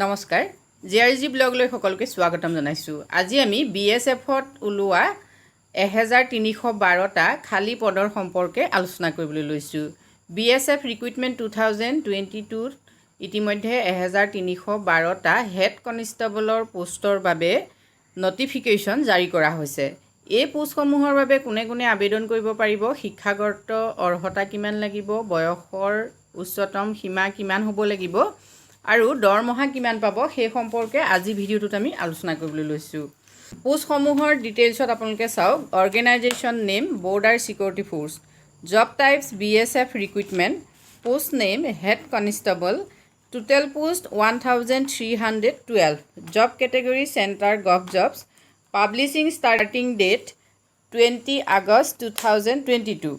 নমস্কাৰ জিআৰজি ব্লগলৈ সকলোকে স্বাগতম জনাইছো। আজি আমি বিএছএফত ওলোৱা 1312টা খালী পদৰ সম্পৰ্কে আলোচনা কৰিবলৈ লৈছো। বিএছএফ ৰিক্ৰুটমেণ্ট 2022 ইতিমধ্যে 1312টা হেড কনষ্টেবলৰ পোষ্টৰ বাবে নটিফিকেশ্যন জাৰি কৰা হৈছে। এই পোষ্টসমূহৰ বাবে কোনে কোনে আবেদন কৰিব পাৰিব, শিক্ষাগত অৰ্হতা কিমান লাগিব, বয়সৰ উচ্চতম সীমা কিমান হ'ব লাগিব আৰু দৰমহা কিমান পাব সেই সম্পৰ্কে আজি ভিডিঅ'টোত আমি আলোচনা কৰিবলৈ লৈছো। পোষ্টসমূহৰ ডিটেইলছত আপোনালোকে চাওক। Organisation name border security force, job types BSF recruitment, post name head constable, total post 1312, job category centre govt jobs, publishing starting date 20 August 2022,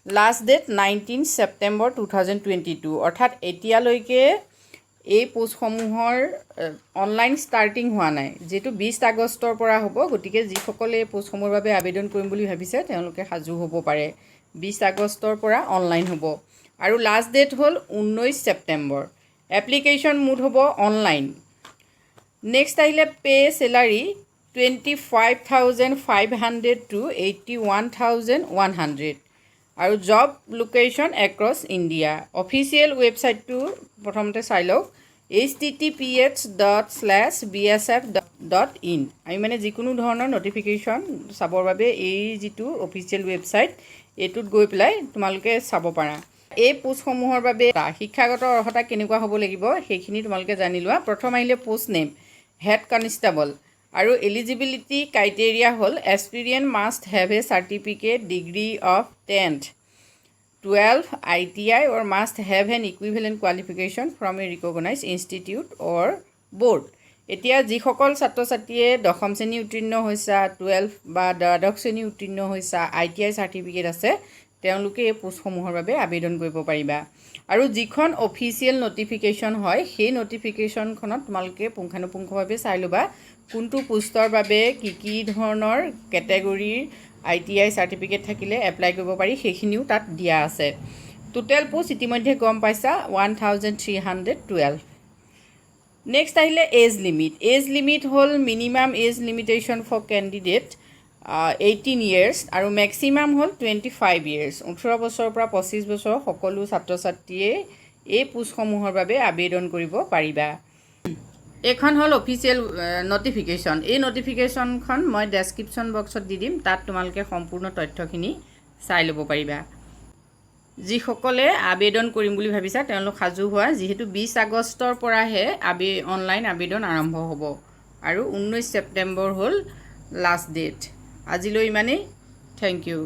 last date 19 September 2022, অৰ্থাৎ এতিয়ালৈকে এই পোষ্টসমূহৰ অনলাইন ষ্টাৰ্টিং হোৱা নাই, যেটো 20 আগষ্টৰ পৰা হ'ব। গতিকে যিসকলে এই পোষ্টসমূহৰ বাবে আবেদন কৰিম বুলি ভাবিছে তেওঁলোকে সাজু হ'ব পাৰে। 20 আগষ্টৰ পৰা অনলাইন হ'ব আৰু লাষ্ট ডেট হ'ল 19 ছেপ্টেম্বৰ। এপ্লিকেশ্যন মোড হ'ব অনলাইন। নেক্সট আহিলে পে চেলাৰী 25,500 to 81,100 আৰু job location across India. Official ৱেবছাইটটো প্ৰথমতে চাই লওক, https://bsf.in। আমি মানে যিকোনো ধৰণৰ নটিফিকেশ্যন চাবৰ বাবে এই যিটো অফিচিয়েল ৱেবছাইট এইটোত গৈ পেলাই তোমালোকে চাব পাৰা। এই পোষ্টসমূহৰ বাবে শিক্ষাগত অৰ্হতা কেনেকুৱা হ'ব লাগিব সেইখিনি তোমালোকে জানি লোৱা। প্ৰথম আহিলে পোষ্ট নেম হেড কনষ্টেবল আৰু এলিজিবিলিটি ক্ৰাইটেৰিয়া হ'ল experience must have A certificate degree of 10th 12 ITI or must have an equivalent qualification from a recognized institute or board। এতিয়া যিসকল ছাত্ৰ ছাত্ৰীয়ে দশম শ্ৰেণী উত্তীৰ্ণ হৈছে, 12 বা দ্বাদশ শ্ৰেণী উত্তীৰ্ণ হৈছে, ITI চাৰ্টিফিকেট আছে, তেওঁলোকে এই পোষ্টসমূহৰ বাবে আবেদন কৰিব পাৰিবা। আৰু যিখন অফিচিয়েল নটিফিকেশ্যন হয় সেই নটিফিকেশ্যনখনত তোমালোকে পুংখানুপুংখভাৱে চাই ল'বা কোনটো পোষ্টৰ বাবে কি ধৰণৰ কেটেগৰীৰ ITI চাৰ্টিফিকেট থাকিলে এপ্লাই কৰিব পাৰি সেইখিনিও তাত দিয়া আছে। টোটেল পোষ্ট ইতিমধ্যে গম পাইছা 1312। নেক্সট আহিলে এজ লিমিট। এজ লিমিট হ'ল minimum age limitation for candidate 18 years আৰু মেক্সিমাম হ'ল 25 years। 18 বছৰৰ পৰা 25 বছৰ সকলো ছাত্ৰ ছাত্ৰীয়ে এই পোষ্টসমূহৰ বাবে আবেদন কৰিব পাৰিবা। এইখন হ'ল অফিচিয়েল নটিফিকেশ্যন। এই নটিফিকেশ্যনখন মই ডেছক্ৰিপশ্যন বক্সত দি দিম, তাত তোমালোকে সম্পূৰ্ণ তথ্যখিনি চাই ল'ব পাৰিবা। যিসকলে আবেদন কৰিম বুলি ভাবিছা তেওঁলোক সাজু হোৱা, যিহেতু 20 আগষ্টৰ পৰাহে অনলাইন আবেদন আৰম্ভ হ'ব আৰু 19 ছেপ্টেম্বৰ হ'ল লাষ্ট ডেট। আজিলৈ ইমানেই। Thank U.